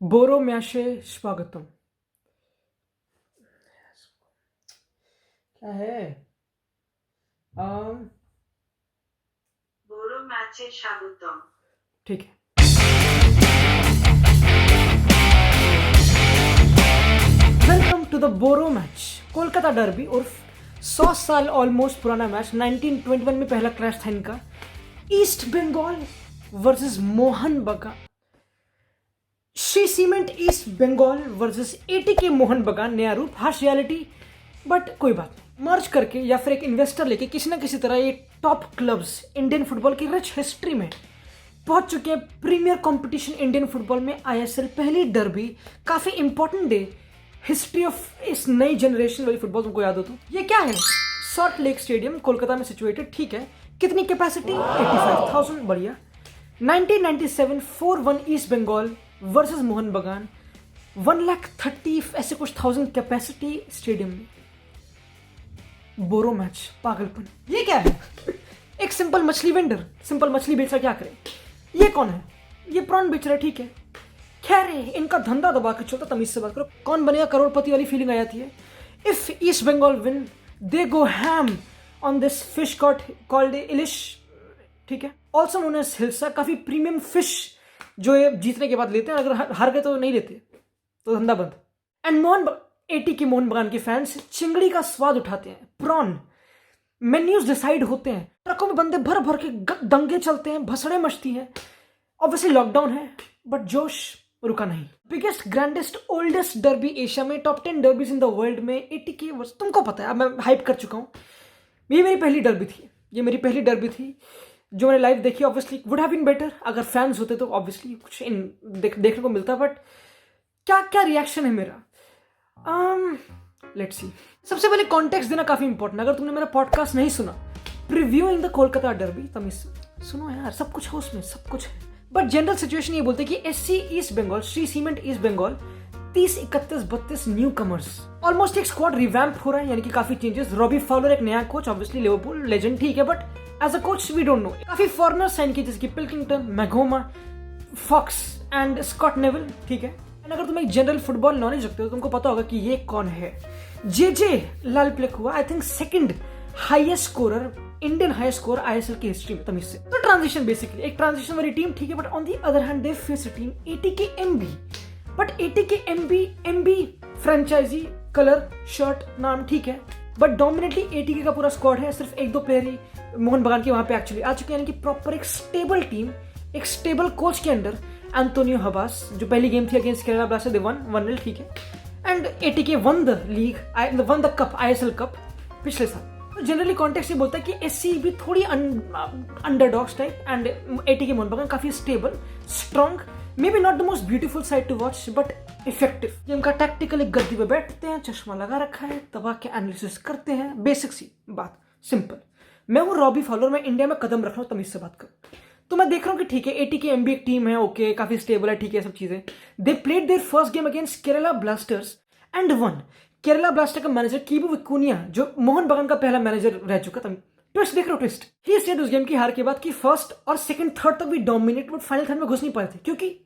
बोरो म्याशे स्वागतम। क्या है? बोरो मैचे स्वागतम। ठीक है। वेलकम टू द बोरो मैच। कोलकाता डर्बी उर्फ 100 साल ऑलमोस्ट पुराना मैच 1921 में पहला क्लैश था इनका। East Bengal versus Mohun Bagan. Shree cement east Bengal versus ATK Mohun Bagan. नया रूप, हार्श रियलिटी, बट कोई बात नहीं। मर्ज करके या फिर एक इन्वेस्टर लेके किसी ना किसी तरह ये टॉप क्लब्स इंडियन फुटबॉल की रिच हिस्ट्री में पहुंच चुके हैं। प्रीमियर कंपटीशन इंडियन फुटबॉल में आईएसएल, पहली डर्बी, काफी इंपॉर्टेंट डे हिस्ट्री ऑफ इस नई जनरेशन वाली फुटबॉल। तुमको याद हो तो ये क्या है? सॉल्ट लेक स्टेडियम कोलकाता में सिचुएटेड। ठीक है, कितनी कैपेसिटी? 85,000। बढ़िया। 1997 4-1 ईस्ट बंगाल वर्सेस मोहन बगान। 1,30,000 ऐसे कुछ थाउजेंड कैपेसिटी स्टेडियम में। बोरो मैच, पागलपन। ये क्या है? एक सिंपल मछली वेंडर सिंपल मछली बेच रहा, क्या करे? ये कौन है? ये प्रॉन बेच रहा है। ठीक है, खैर इनका धंधा दबा के चलता। तमीज से बात करो। कौन बनेगा करोड़पति वाली फीलिंग आ जाती है। If east Bengal win they go ham on this fish called ilish. ठीक है, ऑल्सो नोन एज हिल्सा। काफी प्रीमियम फिश जो ये जीतने के बाद लेते हैं। अगर हार गए तो नहीं लेते, तो धंधा बंद। एंड एटीके मोहन बगान के फैंस चिंगड़ी का स्वाद उठाते हैं। प्रॉन मेन्यूज डिसाइड होते हैं। ट्रकों में बंदे भर भर के दंगे चलते हैं, भसड़े मचती हैं। ऑब्वियसली लॉकडाउन है, बट जोश रुका नहीं। Biggest, grandest, oldest derby Asia में, top 10 derbies in the world में। एटीके तुमको पता है, अब मैं हाइप कर चुका हूँ। ये मेरी पहली डर्बी थी। जो मैंने लाइव देखी। Obviously would have been better अगर फैंस होते तो ऑब्वियसली कुछ देखने को मिलता। बट क्या क्या रिएक्शन है मेरा? Let's see. सबसे पहले कॉन्टेक्स्ट देना काफी इंपॉर्टेंट। अगर तुमने मेरा पॉडकास्ट नहीं सुना, प्रीव्यूइंग द कोलकाता डर्बी, तब सुनो यार, सब कुछ है उसमें, सब कुछ है। बट जनरल सिचुएशन ये बोलते हैं कि SC east Bengal, Shree cement east Bengal 30, 31, 32 newcomers. Almost एक स्क्वाड रिवैम्प हो रहा है, यानी कि काफी चेंजेस। रॉबी फॉलर एक नया कोच, ऑब्वियसली लिवरपूल लेजेंड, ठीक है, but as a coach we don't know. काफी फॉरनर साइन किए, जैसे कि Pilkington, Magoma, Fox and Scott Neville. ठीक है, एंड अगर तुम एक जनरल फुटबॉल नॉलेज रखते हो तो तुमको पता होगा कि ये कौन है। जे लाल प्लेक हुआ, I think second highest scorer, Indian highest score ISL की हिस्ट्री में, तमीज से। तो ट्रांजिशन, बेसिकली एक ट्रांजिशन वाली टीम, ठीक है। But on the other hand they face a team ATK MB. But ATK MB franchise, colour, shirt, नाम, ठीक है, बट डोमिनेटली एटीके का पूरा स्क्वाड है। सिर्फ एक दो प्लेयर ही मोहन बगान के वहां पे एक्चुअली आ चुके हैं, यानी कि प्रॉपर एक स्टेबल टीम, एक स्टेबल कोच के अंडर। एंटोनियो हबास, जो पहली गेम थी अगेंस्ट केरला ब्लास्टर्स, दे वन 1-0, ठीक है। And ATK one the league, one the cup, ISL cup पिछले साल। तो जनरली कॉन्टेक्स्ट ये बोलता है कि एससी भी थोड़ी underdogs type, and ATK Mohun Bagan काफी stable, strong, maybe not the most beautiful side to watch, but effective. ये उनका टैक्टिकल एक गद्दी पे बैठते हैं, चश्मा लगा रखा है, दबा के एनालिसिस करते हैं। बेसिक सी बात, सिंपल। मैं हूँ रॉबी फॉलोर, मैं इंडिया में कदम रख रहा हूँ, तमीज से बात करूँ तो मैं देख रहा हूँ कि ठीक है, एटीके एमबी एक टीम है, ओके, काफी स्टेबल है, ठीक है, सब चीजें। They played their first game against Kerala blasters and one. Kerala blaster का मैनेजर कीबू विकुनिया, जो मोहन बगान का पहला मैनेजर रह चुका था। ट्विस्ट देख रहे हो, ट्विस्ट। ही सेड उस गेम की हार के बाद कि फर्स्ट और सेकंड, थर्ड तक भी डोमिनेट, बट फाइनल थर्ड में घुस नहीं पाए थे, क्योंकि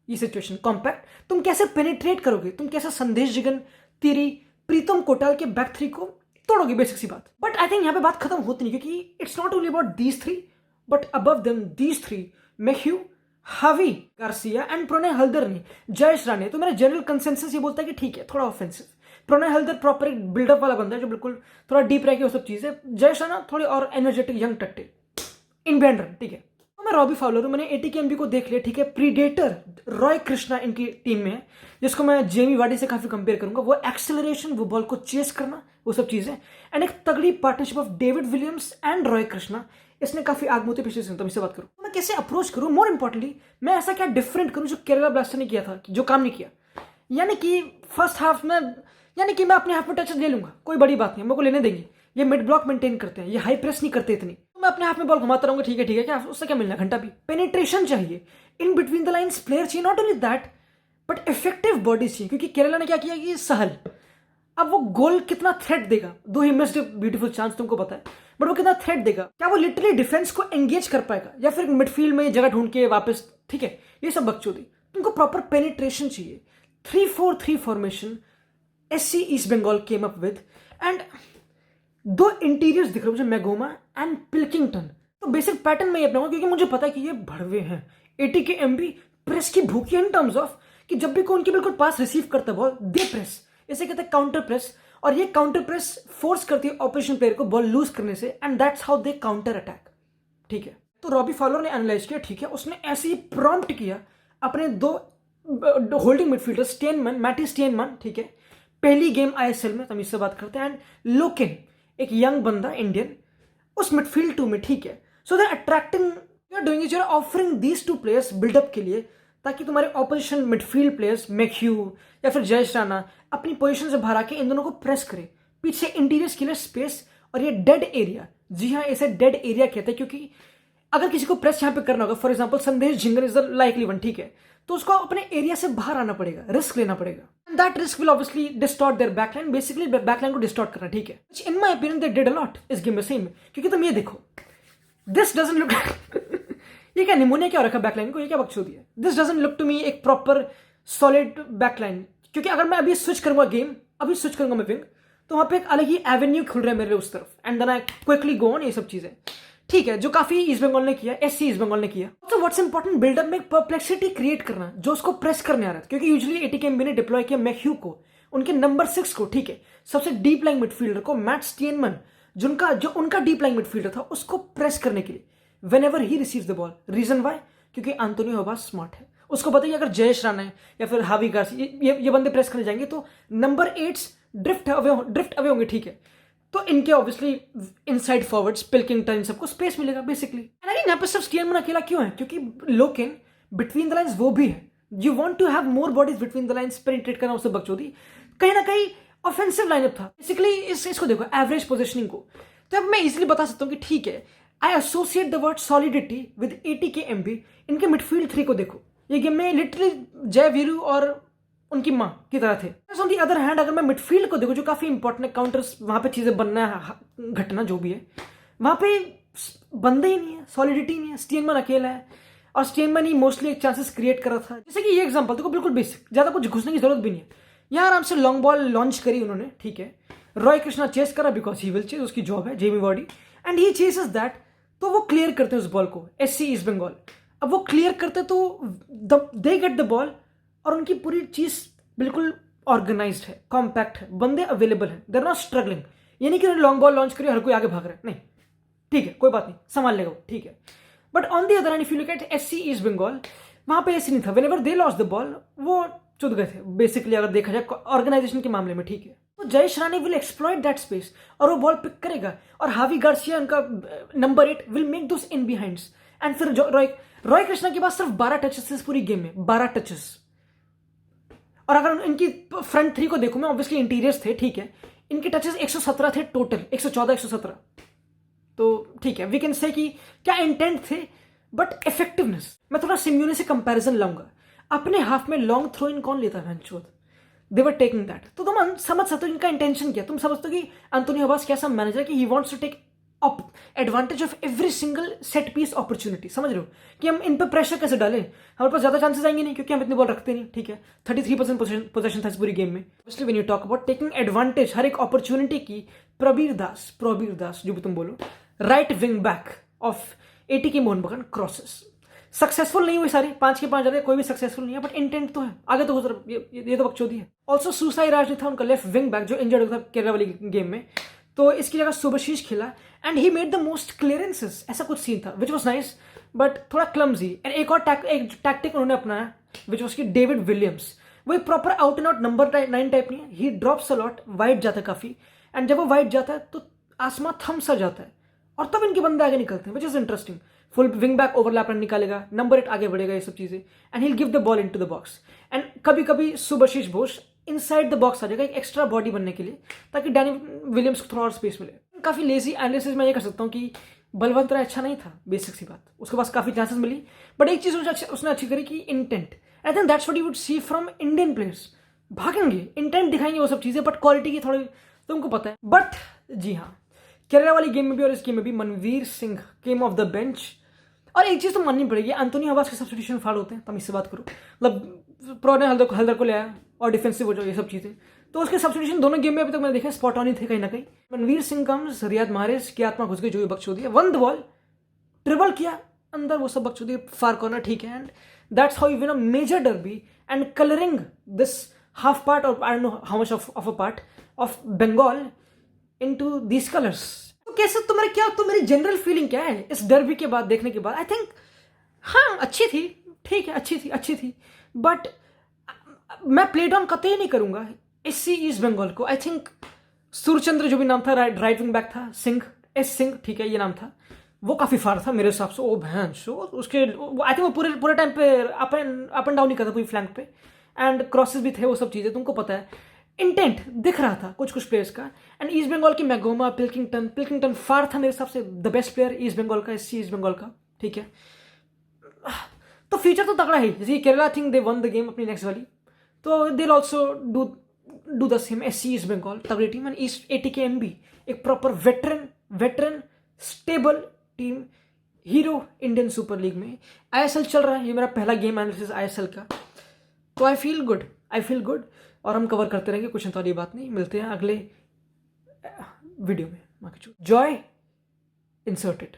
ये सिचुएशन कॉम्पैक्ट। तुम कैसे पेनिट्रेट करोगे? तुम कैसे संदेश जिगन, तिरी, प्रीतम कोटाल के बैक थ्री को तोड़ोगे? बेसिक सी बात। बट आई थिंक यहाँ पे बात खत्म होती नहीं, क्योंकि it's not only about these three, but above them these three, Matthew, हावी गार्सिया एंड प्रणय हल्दर ने, जयेश राणे। तो मेरा जनरल कंसेंसस ये बोलता है कि ठीक है, थोड़ा ऑफेंसिव। प्रणय हल्दर प्रॉपर एक बिल्डअप वाला बंदा है, जो बिल्कुल थोड़ा डीप रह के वो सब चीजें। जयेश राणा थोड़ी और एनर्जेटिक, यंग टट्टे, इन बैंड रन, ठीक है। तो मैं रॉबी फाउलर हूं, मैंने एटीके एमबी को देख लिया, ठीक है। प्रीडेटर रॉय कृष्णा इनकी टीम में है, जिसको मैं जेमी वार्डी से काफी कंपेयर करूंगा। वो एक्सेलरेशन, वो बॉल को चेस करना, वो सब चीजें। एंड एक तगड़ी partnership of David Williams and Roy Krishna, इसने काफी आग मुझे पिछले सीजन। तो इससे बात करूं तो मैं कैसे अप्रोच करूं, मोर इंपॉर्टेंटली मैं ऐसा क्या डिफरेंट करूं जो केरला ब्लास्टर ने किया था, जो काम नहीं किया। यानी कि फर्स्ट हाफ में, यानी कि मैं अपने हाफ में टच ले लूंगा, कोई बड़ी बात नहीं, मेरे को लेने देंगे। ये मिड ब्लॉक मेंटेन करते हैं, ये हाई प्रेस नहीं करते इतनी, तो मैं अपने हाथ में बॉल घुमाता रहूंगा, ठीक है, ठीक है, क्या उससे क्या मिलना, घंटा भी। पेनिट्रेशन चाहिए, in between the lines player चाहिए, not only that but effective body चाहिए। क्योंकि केरला ने क्या किया कि सहल, अब वो गोल कितना थ्रेट देगा, दो ही मिस्ड ब्यूटीफुल चांस, तुमको पता है, बट वो कितना थ्रेट देगा? क्या वो लिटरली डिफेंस को एंगेज कर पाएगा, या फिर मिडफील्ड में जगह ढूंढ के वापस, ठीक है, ये सब बकचोदी। तुमको प्रॉपर पेनिट्रेशन चाहिए। 3-4-3 formation SC east Bengal came up with, and 2 interiors दिख रहे मुझे, मैगोमा एंड पिल्किंगटन। तो बेसिक पैटर्न में ये अपनाऊंगा क्योंकि मुझे पता है कि ये भड़वे हैं। 80 के MB प्रेस की भूखी इन टर्म्स ऑफ कि जब भी कोई उनके बिल्कुल पास रिसीव करता बॉल दे प्रेस, इसे कहते हैं काउंटर प्रेस, और ये काउंटर प्रेस फोर्स करती है ऑपोजिशन प्लेयर को बॉल लूज करने से, and that's how they counter attack. ठीक है, तो रॉबी फॉलर ने एनालाइज किया, ठीक है, उसने ऐसे ही प्रॉम्प्ट किया अपने 2 होल्डिंग मिडफील्डर स्टेनमैन, मैटी स्टेनमैन, ठीक है, पहली गेम ISL में, तमीज से बात करते हैं, एंड लोकेन एक यंग बंदा इंडियन उस मिडफील्ड 2 में। ठीक है, so they attracting, you are doing is, you are offering these 2 players buildup के लिए, ताकि तुम्हारे ऑपोजिशन मिडफील्ड प्लेयर्स मैक्यू या फिर जयेश राणा अपनी पोजीशन से बाहर आके इन दोनों को प्रेस करे, पीछे इंटीरियर्स के लिए स्पेस, और ये डेड एरिया, जी हाँ इसे डेड एरिया कहते हैं, क्योंकि अगर किसी को प्रेस यहाँ पे करना होगा, फॉर एग्जांपल संदेश Jhingar is the likely one, ठीक है, तो उसको अपने एरिया से बाहर आना पड़ेगा, रिस्क लेना पड़ेगा, and that risk will obviously distort their backline, basically backline को डिस्टॉर्ट करना। ठीक है, in my opinion they did a lot इस गेम में सही में, क्योंकि तुम ये देखो, दिस डजंट लुक ये क्या निमोनिया क्या हो रखा बैकलाइन को, ये क्या बकचोदी है, this doesn't look to me एक प्रॉपर सॉलिड बैकलाइन। क्योंकि अगर मैं अभी स्विच करूंगा गेम, अभी स्विच करूंगा मैं विंग, तो वहां पे एक अलग ही एवेन्यू खुल रहा है मेरे उस तरफ, and then I quickly go on, ये सब चीजें। ठीक है, जो काफी ईस्ट बंगाल ने किया, SC ईस्ट बंगाल ने किया। तो व्हाट्स इंपॉर्टेंट, बिल्डअप में परप्लेक्सिटी क्रिएट करना, जो उसको प्रेस करने आ रहा था, क्योंकि यूजुअली ATKMB ने डिप्लॉय किया मैक्यू को, उनके नंबर 6 को, ठीक है, सबसे डीप लाइंग मिडफील्डर को, मैट स्टेनमैन, जो उनका डीप लाइंग मिडफील्डर था, उसको प्रेस करने के लिए whenever he receives the ball. Reason why, क्योंकि एंटोनियो हबास स्मार्ट है, उसको पता है कि अगर जयेश राणा है या फिर हावी गार्सिया ये बंदे प्रेस करने जाएंगे तो नंबर 8 ड्रिफ्ट अवे होंगे। ठीक है, तो इनके ऑब्वियसली इनसाइड फॉरवर्ड्स पिल्किंगटन सबको स्पेस मिलेगा बेसिकली। एंड अगेन यहाँ पे सिर्फ स्टेनमैन अकेला क्यों है, क्योंकि लोकेन बिटवीन द लाइंस वो भी है, you want to have more bodies between the lines, penetrate करना उससे बकचोदी, कहीं ना कहीं ऑफेंसिव लाइनअप था बेसिकली। इसको देखो एवरेज पोजिशनिंग को, तो अब मैं इजिली बता सकता हूँ कि ठीक है, आई associate the word solidity with ATKMB। इनके मिडफील्ड 3 को देखो, ये गेम में लिटरली जय वीरू और उनकी माँ की तरह थे। ऑन दी अदर हैंड अगर मैं मिडफील्ड को देखो, जो काफी इंपॉर्टेंट है, काउंटर्स वहां पे चीजें बनना है, घटना जो भी है, वहां पे बंदे ही नहीं है, सॉलिडिटी नहीं है, स्टेनमैन अकेला है, और स्टेनमैन ही मोस्टली एक चांसेस क्रिएट कर रहा था। जैसे कि ये एग्जांपल देखो, बिल्कुल बेसिक, ज्यादा कुछ घुसने की जरूरत भी नहीं है, यहाँ आराम से लॉन्ग बॉल लॉन्च करी उन्होंने। ठीक है, रॉय कृष्णा चेस करा बिकॉज ही विल चेस, उसकी जॉब है, Jamie Vardy, and he chases that, तो वो क्लियर करते हैं उस बॉल को, SC ईस्ट बंगाल। अब वो क्लियर करते तो दे गेट द बॉल, और उनकी पूरी चीज बिल्कुल ऑर्गेनाइज्ड है, कॉम्पैक्ट है, बंदे अवेलेबल हैं, देयर नॉट स्ट्रगलिंग। ये नहीं कि उन्होंने लॉन्ग बॉल लॉन्च करी हर कोई आगे भाग रहा है, नहीं, ठीक है, कोई बात नहीं, संभाल लेगा वो, ठीक है। But on the other hand if you look at SC east Bengal, वहां पे ऐसे नहीं था, whenever they lost the ball वो चुद गए थे बेसिकली, अगर देखा जाए ऑर्गेनाइजेशन के मामले में। ठीक है, तो Jayesh Rane will exploit that space, और वो बॉल पिक करेगा, और हावी गार्सिया उनका number 8 will make those in behinds, and फिर रॉय कृष्णा के पास सिर्फ 12 टचेस थे पूरी गेम में, 12 टचेस। और अगर इनकी फ्रंट 3 को देखो मैं, ऑब्वियसली इंटीरियर्स थे, ठीक है, इनके टचेस 117 थे टोटल, 114 117, तो ठीक है, वी कैन से कि क्या इंटेंट थे, बट इफेक्टिवनेस। मैं थोड़ा सिम्यूने से कंपैरिजन लाऊंगा, अपने हाफ में लॉन्ग थ्रो इन कौन लेता है, दे वर टेकिंग दैट, तो तुम समझ सकते हो इनका इंटेंशन क्या। तुम समझते हो कि एंटोनी हबास कैसा मैनेजर है कि he wants to take advantage of every single set piece opportunity. समझ रहे हो कि हम इन पर प्रेशर कैसे डालें, हमारे पास ज्यादा चांसेस आएंगे नहीं क्योंकि हम इतनी बॉल रखते नहीं। ठीक है, 33% पोजीशन था इस पूरी गेम में। इसलिए when you talk about taking advantage हर एक अपॉर्चुनिटी की, प्रबीर दास जो भी तुम बोलो, right wing back of ATK Mohun Bagan crosses, successful नहीं हुई सारी, 5 के 5 जाते, कोई भी सक्सेसफुल नहीं है, बट इंटेंट तो है, आगे तो गुजर, ये तो बकचोदी है। ऑल्सो सुसाई राज था उनका लेफ्ट विंग बैक जो इंजर्ड था केरला वाली गेम में, तो इसकी जगह सुबशीष खेला, and he made the most clearances, ऐसा कुछ सीन था विच वॉज नाइस बट थोड़ा क्लमजी। एंड एक और टैक्टिक उन्होंने अपनाया विच वॉज की डेविड विलियम्स, वो proper out and out number 9 type नहीं है, ही ड्रॉप्स अ लॉट, वाइड जाता है काफी, एंड जब वो वाइड जाता है तो आसमां थम सा जाता है, और तब इनके बंदे आगे निकलते हैं, which is interesting. Full wing back overlap run निकालेगा, नंबर 8 आगे बढ़ेगा, ये सब चीजें, and he will give the ball into the box, and कभी कभी सुबशीष बोस इनसाइड द बॉक्स आ जाएगा एक एक्स्ट्रा बॉडी बनने के लिए, ताकि डैनी विलियम्स को थोड़ा और स्पेस मिले। काफी लेजी एनालिसिस मैं ये कर सकता हूँ कि बलवंत राय अच्छा नहीं था, बेसिक सी बात, उसके पास काफी चांसेस मिली, बट एक चीज उसने अच्छी करी कि intent. I think that's what you would see from Indian players, भागेंगे, इंटेंट दिखाएंगे वो सब चीजें, बट क्वालिटी की थोड़ी तुमको पता है। बट जी हाँ, केरला वाली गेम में भी और इस गेम में भी मनवीर सिंह केम ऑफ द बेंच, और एक चीज़ तो माननी पड़ेगी, एंथोनी हवास के सब्स्टिट्यूशन फाड़ होते हैं, तब इससे बात करो। मतलब प्रो ने हल्दर को ले आया और डिफेंसिव हो जाओ, ये सब चीज़ें, तो उसके सब्स्टिट्यूशन दोनों गेम में अभी तक मैंने देखा स्पॉट ऑन ही थे कहीं ना कहीं। मनवीर सिंह कम्स, रियाद माहरेज की आत्मा घुस गई, जो भी बकचोदी है, वन द बॉल, ट्रिबल किया अंदर, वो सब बकचोदी, फार कॉर्नर, ठीक है। And that's how you win a major derby and colouring this half part, और I don't know how much of a part of Bengal into these colours. तो कैसे तुम्हारे क्या, तो मेरी जनरल फीलिंग क्या है इस डर्बी के बाद, देखने के बाद? आई थिंक हाँ अच्छी थी, ठीक है, अच्छी थी, बट मैं प्ले डाउन कतई नहीं करूंगा SC ईस्ट बंगाल को। आई थिंक सूर्यचंद्र जो भी नाम था, राइट विंग बैक था, सिंह, ठीक है ये नाम था, वो काफ़ी फार था मेरे हिसाब से। ओ भैन शो, उसके आई थिंक वो पूरे टाइम पे अप एंड डाउन ही करता पूरी फ्लैंक पे, एंड क्रॉसेस भी थे, वो सब चीज़ें तुमको पता है। इंटेंट दिख रहा था कुछ प्लेयर्स का। एंड ईस्ट बंगाल की मैगोमा, पिल्किंगटन फार था मेरे हिसाब से the best player east Bengal का, SC ईस्ट बंगाल का, ठीक है। तो फ्यूचर तो तगड़ा है, जैसे Kerala think they won the game अपनी नेक्स्ट वाली, तो they also do the same. SC east Bengal तगड़ी टीम, एंड ईस्ट ATKMB एक proper veteran stable team, hero Indian super league में। ISL चल रहा है, ये मेरा पहला गेम एनालिसिस ISL का, तो आई फील गुड, और हम कवर करते रहेंगे, कुछ वाली बात नहीं। मिलते हैं अगले वीडियो में। Joy inserted.